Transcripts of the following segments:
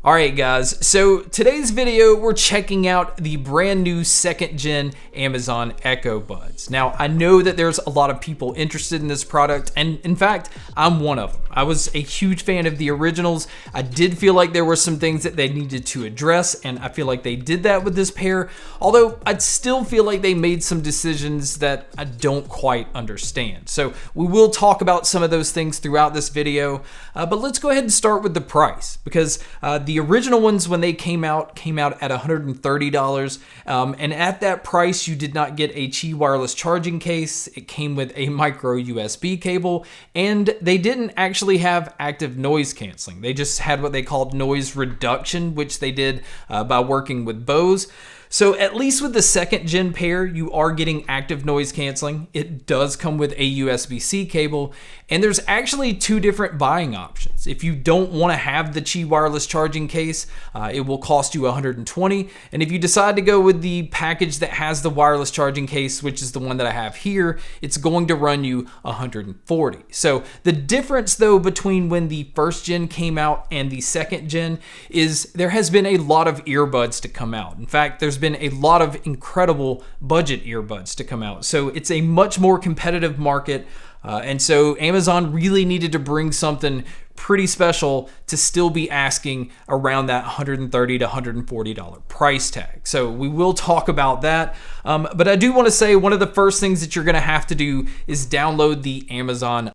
Alright guys, so today's video we're checking out the brand new 2nd gen Amazon Echo Buds. Now I know that there's a lot of people interested in this product, and in fact I'm one of them. I was a huge fan of the originals. I did feel like there were some things that they needed to address, and I feel like they did that with this pair, although I'd still feel like they made some decisions that I don't quite understand. So we will talk about some of those things throughout this video, but let's go ahead and start with the price, because the original ones, when they came out at $130, and at that price you did not get a Qi wireless charging case. It came with a micro USB cable, and they didn't actually have active noise canceling. They just had what they called noise reduction, which they did by working with Bose. So at least with the 2nd gen pair, you are getting active noise canceling. It does come with a USB-C cable, and there's actually 2 different buying options. If you don't want to have the Qi wireless charging case, it will cost you $120. And if you decide to go with the package that has the wireless charging case, which is the one that I have here, it's going to run you $140. So the difference though between when the 1st gen came out and the 2nd gen is there has been a lot of earbuds to come out. In fact, there's been a lot of incredible budget earbuds to come out. So it's a much more competitive market. And so Amazon really needed to bring something pretty special to still be asking around that $130 to $140 price tag. So we will talk about that. But I do want to say one of the first things that you're going to have to do is download the Amazon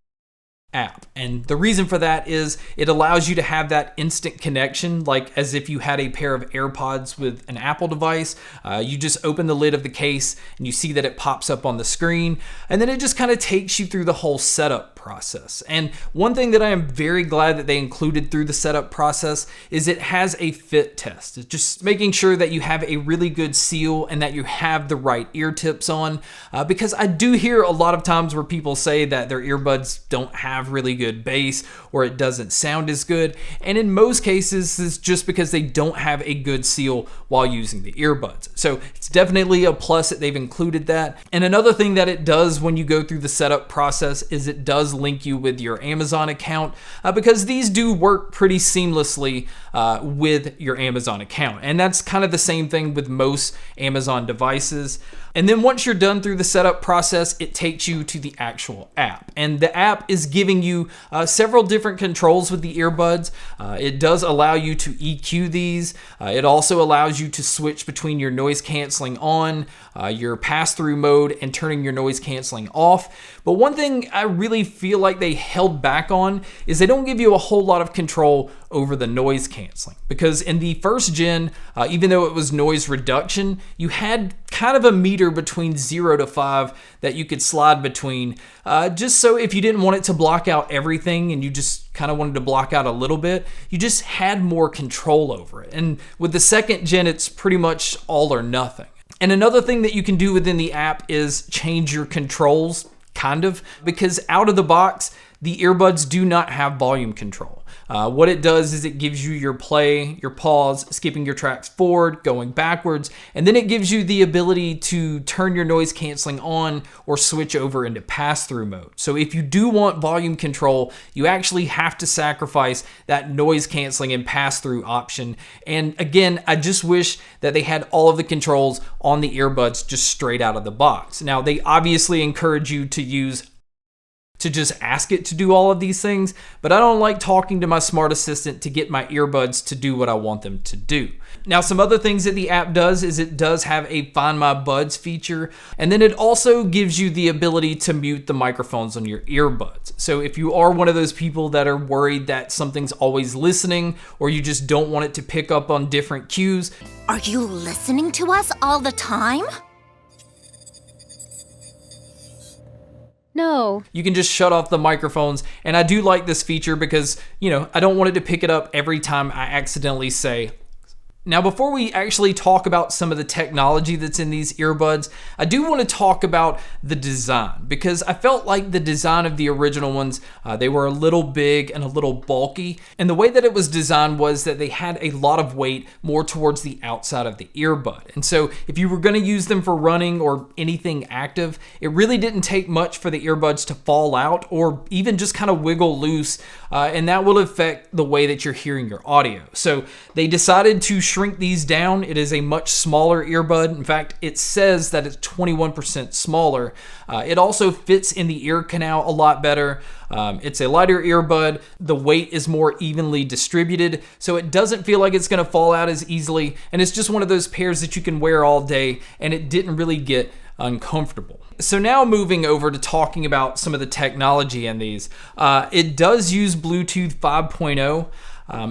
app. And the reason for that is it allows you to have that instant connection, like as if you had a pair of AirPods with an Apple device. You just open the lid of the case and you see that it pops up on the screen, and then it just kind of takes you through the whole setup process. And one thing that I am very glad that they included through the setup process is it has a fit test. It's just making sure that you have a really good seal and that you have the right ear tips on, because I do hear a lot of times where people say that their earbuds don't have really good bass or it doesn't sound as good, and in most cases it's just because they don't have a good seal while using the earbuds. So it's definitely a plus that they've included that. And another thing that it does when you go through the setup process is it does link you with your Amazon account, because these do work pretty seamlessly with your Amazon account, and that's kind of the same thing with most Amazon devices. And then once you're done through the setup process, it takes you to the actual app. And the app is giving you several different controls with the earbuds. It does allow you to EQ these. It also allows you to switch between your noise canceling on, your pass-through mode, and turning your noise canceling off. But one thing I really feel like they held back on is they don't give you a whole lot of control over the noise canceling, because in the 1st gen, even though it was noise reduction, you had kind of a meter between 0 to 5 that you could slide between, just so if you didn't want it to block out everything and you just kind of wanted to block out a little bit, you just had more control over it. And with the 2nd gen, it's pretty much all or nothing. And another thing that you can do within the app is change your controls, kind of, because out of the box, the earbuds do not have volume control. What it does is it gives you your play, your pause, skipping your tracks forward, going backwards, and then it gives you the ability to turn your noise canceling on or switch over into pass-through mode. So if you do want volume control, you actually have to sacrifice that noise canceling and pass-through option. And again, I just wish that they had all of the controls on the earbuds just straight out of the box. Now, they obviously encourage you to just ask it to do all of these things, but I don't like talking to my smart assistant to get my earbuds to do what I want them to do. Now, some other things that the app does is it does have a Find My Buds feature, and then it also gives you the ability to mute the microphones on your earbuds. So if you are one of those people that are worried that something's always listening, or you just don't want it to pick up on different cues. Are you listening to us all the time? No. You can just shut off the microphones, and I do like this feature because, I don't want it to pick it up every time I accidentally say, Now, before we actually talk about some of the technology that's in these earbuds, I do want to talk about the design, because I felt like the design of the original ones, they were a little big and a little bulky. And the way that it was designed was that they had a lot of weight more towards the outside of the earbud. And so if you were going to use them for running or anything active, it really didn't take much for the earbuds to fall out or even just kind of wiggle loose. And that will affect the way that you're hearing your audio. So they decided to shrink these down. It is a much smaller earbud. In fact, it says that it's 21% smaller. It also fits in the ear canal a lot better. It's a lighter earbud. The weight is more evenly distributed, so it doesn't feel like it's going to fall out as easily. And it's just one of those pairs that you can wear all day, and it didn't really get uncomfortable. So now moving over to talking about some of the technology in these. It does use Bluetooth 5.0.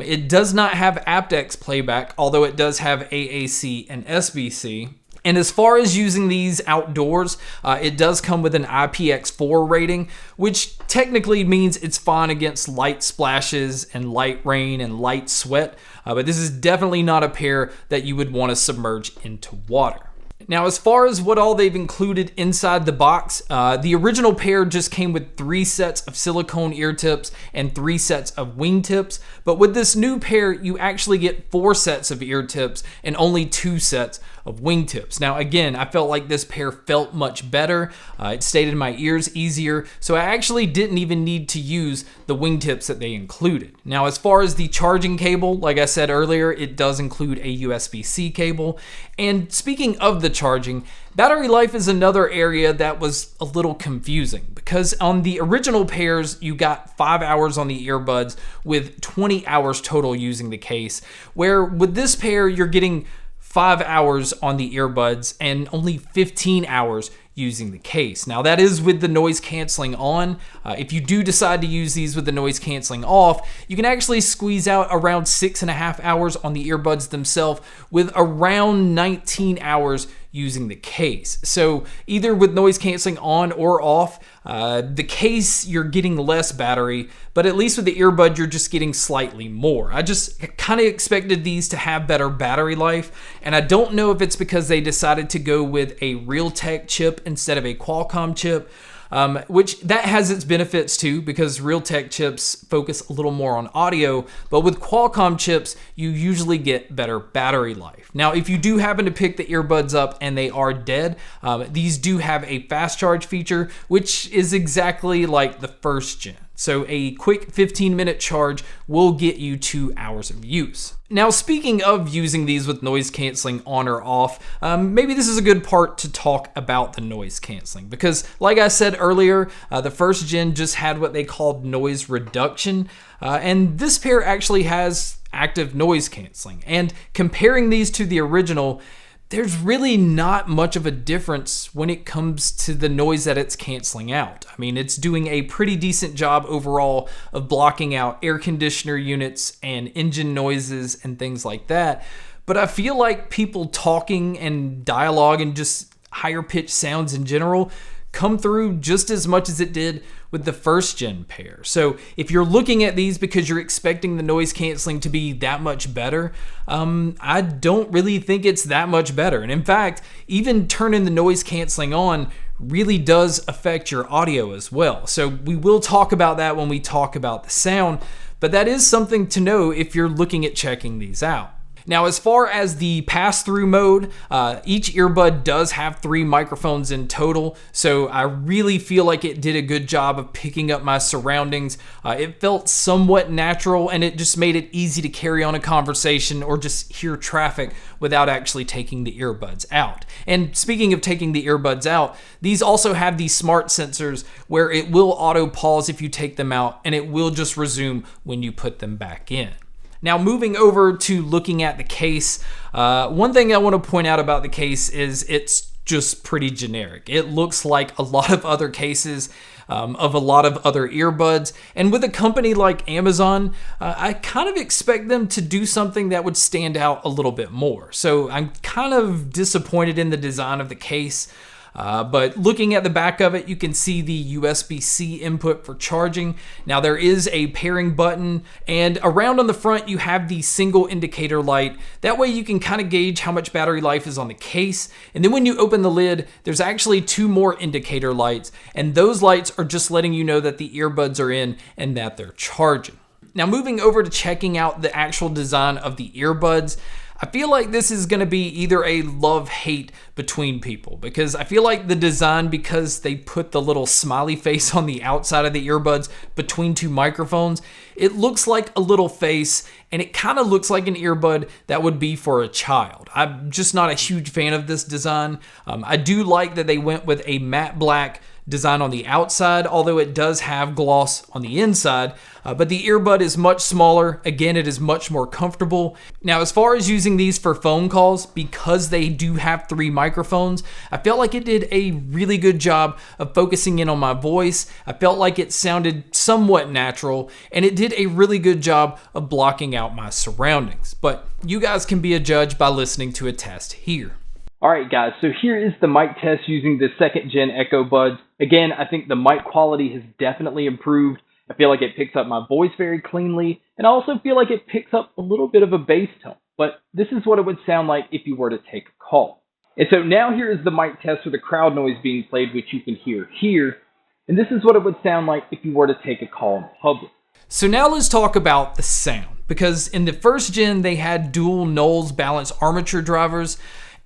It does not have aptX playback, although it does have AAC and SBC. And as far as using these outdoors, it does come with an IPX4 rating, which technically means it's fine against light splashes and light rain and light sweat. But this is definitely not a pair that you would want to submerge into water. Now, as far as what all they've included inside the box, the original pair just came with 3 sets of silicone ear tips and 3 sets of wing tips. But with this new pair, you actually get 4 sets of ear tips and only 2 sets of wing tips. Now, again, I felt like this pair felt much better. It stayed in my ears easier, so I actually didn't even need to use the wing tips that they included. Now, as far as the charging cable, like I said earlier, it does include a USB-C cable. And speaking of the charging, battery life is another area that was a little confusing, because on the original pairs, you got 5 hours on the earbuds with 20 hours total using the case, where with this pair, you're getting 5 hours on the earbuds and only 15 hours using the case. Now, that is with the noise canceling on. If you do decide to use these with the noise canceling off, you can actually squeeze out around 6.5 hours on the earbuds themselves with around 19 hours using the case. So either with noise canceling on or off, the case, you're getting less battery, but at least with the earbud, you're just getting slightly more. I just kind of expected these to have better battery life, and I don't know if it's because they decided to go with a Realtek chip instead of a Qualcomm chip, which that has its benefits too, because Realtek chips focus a little more on audio, but with Qualcomm chips, you usually get better battery life. Now, if you do happen to pick the earbuds up and they are dead, these do have a fast charge feature, which is exactly like the first gen. So a quick 15-minute charge will get you 2 hours of use. Now, speaking of using these with noise canceling on or off, maybe this is a good part to talk about the noise canceling, because like I said earlier, the first gen just had what they called noise reduction, and this pair actually has active noise canceling. And comparing these to the original, there's really not much of a difference when it comes to the noise that it's canceling out. I mean, it's doing a pretty decent job overall of blocking out air conditioner units and engine noises and things like that. But I feel like people talking and dialogue and just higher pitched sounds in general come through just as much as it did with the first gen pair. So if you're looking at these because you're expecting the noise canceling to be that much better, I don't really think it's that much better. And in fact, even turning the noise canceling on really does affect your audio as well. So we will talk about that when we talk about the sound, but that is something to know if you're looking at checking these out. Now, as far as the pass-through mode, each earbud does have 3 microphones in total, so I really feel like it did a good job of picking up my surroundings. It felt somewhat natural, and it just made it easy to carry on a conversation or just hear traffic without actually taking the earbuds out. And speaking of taking the earbuds out, these also have these smart sensors where it will auto-pause if you take them out, and it will just resume when you put them back in. Now, moving over to looking at the case, one thing I want to point out about the case is it's just pretty generic. It looks like a lot of other cases of a lot of other earbuds. And with a company like Amazon, I kind of expect them to do something that would stand out a little bit more. So I'm kind of disappointed in the design of the case. But looking at the back of it, you can see the USB-C input for charging. Now there is a pairing button, and around on the front you have the single indicator light. That way you can kind of gauge how much battery life is on the case. And then when you open the lid, there's actually 2 more indicator lights, and those lights are just letting you know that the earbuds are in and that they're charging. Now moving over to checking out the actual design of the earbuds, I feel like this is going to be either a love-hate between people, because I feel like the design, because they put the little smiley face on the outside of the earbuds between 2 microphones, it looks like a little face, and it kind of looks like an earbud that would be for a child. I'm just not a huge fan of this design. I do like that they went with a matte black design on the outside, although it does have gloss on the inside, but the earbud is much smaller. Again, it is much more comfortable. Now, as far as using these for phone calls, because they do have 3 microphones, I felt like it did a really good job of focusing in on my voice. I felt like it sounded somewhat natural, and it did a really good job of blocking out my surroundings. But you guys can be a judge by listening to a test here. Alright guys, so here is the mic test using the 2nd gen Echo Buds. Again, I think the mic quality has definitely improved. I feel like it picks up my voice very cleanly, and I also feel like it picks up a little bit of a bass tone. But this is what it would sound like if you were to take a call. And so now here is the mic test with the crowd noise being played, which you can hear here. And this is what it would sound like if you were to take a call in public. So now let's talk about the sound, because in the 1st gen they had dual Knowles balanced armature drivers.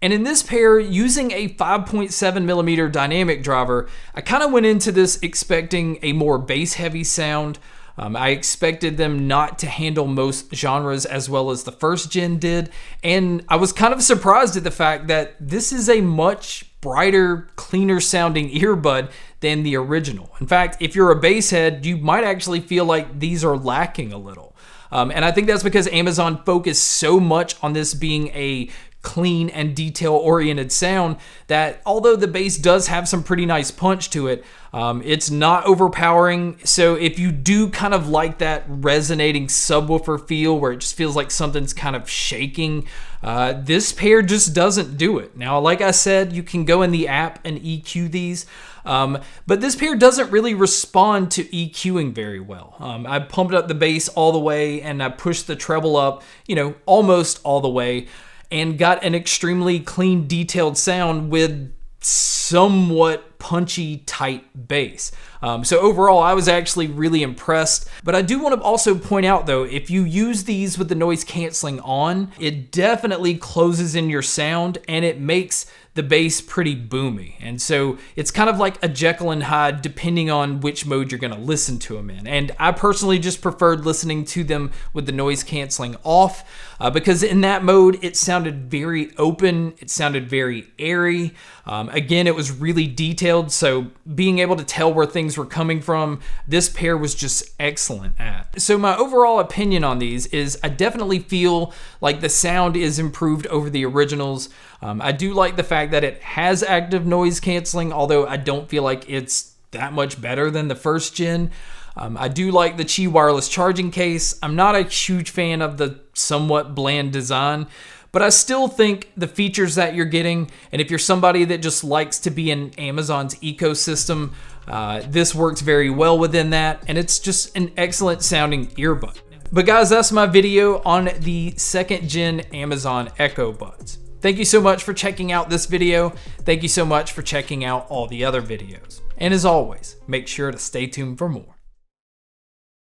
And in this pair, using a 5.7mm dynamic driver, I kind of went into this expecting a more bass-heavy sound. I expected them not to handle most genres as well as the 1st gen did, and I was kind of surprised at the fact that this is a much brighter, cleaner sounding earbud than the original. In fact, if you're a bass head, you might actually feel like these are lacking a little. And I think that's because Amazon focused so much on this being a clean and detail-oriented sound that although the bass does have some pretty nice punch to it, it's not overpowering. So if you do kind of like that resonating subwoofer feel where it just feels like something's kind of shaking, this pair just doesn't do it. Now, like I said, you can go in the app and EQ these, but this pair doesn't really respond to EQing very well. I pumped up the bass all the way and I pushed the treble up, almost all the way, and got an extremely clean, detailed sound with somewhat punchy, tight bass. So overall, I was actually really impressed. But I do want to also point out though, if you use these with the noise canceling on, it definitely closes in your sound and it makes the bass pretty boomy. And so it's kind of like a Jekyll and Hyde depending on which mode you're gonna listen to them in. And I personally just preferred listening to them with the noise canceling off because in that mode, it sounded very open, it sounded very airy. Again, it was really detailed, so being able to tell where things were coming from, this pair was just excellent at. So my overall opinion on these is I definitely feel like the sound is improved over the originals. I do like the fact that it has active noise canceling, although I don't feel like it's that much better than the 1st gen. I do like the Qi wireless charging case. I'm not a huge fan of the somewhat bland design, but I still think the features that you're getting, and if you're somebody that just likes to be in Amazon's ecosystem, this works very well within that, and it's just an excellent sounding earbud. But guys, that's my video on the 2nd gen Amazon Echo Buds. Thank you so much for checking out this video. Thank you so much for checking out all the other videos. And as always, make sure to stay tuned for more.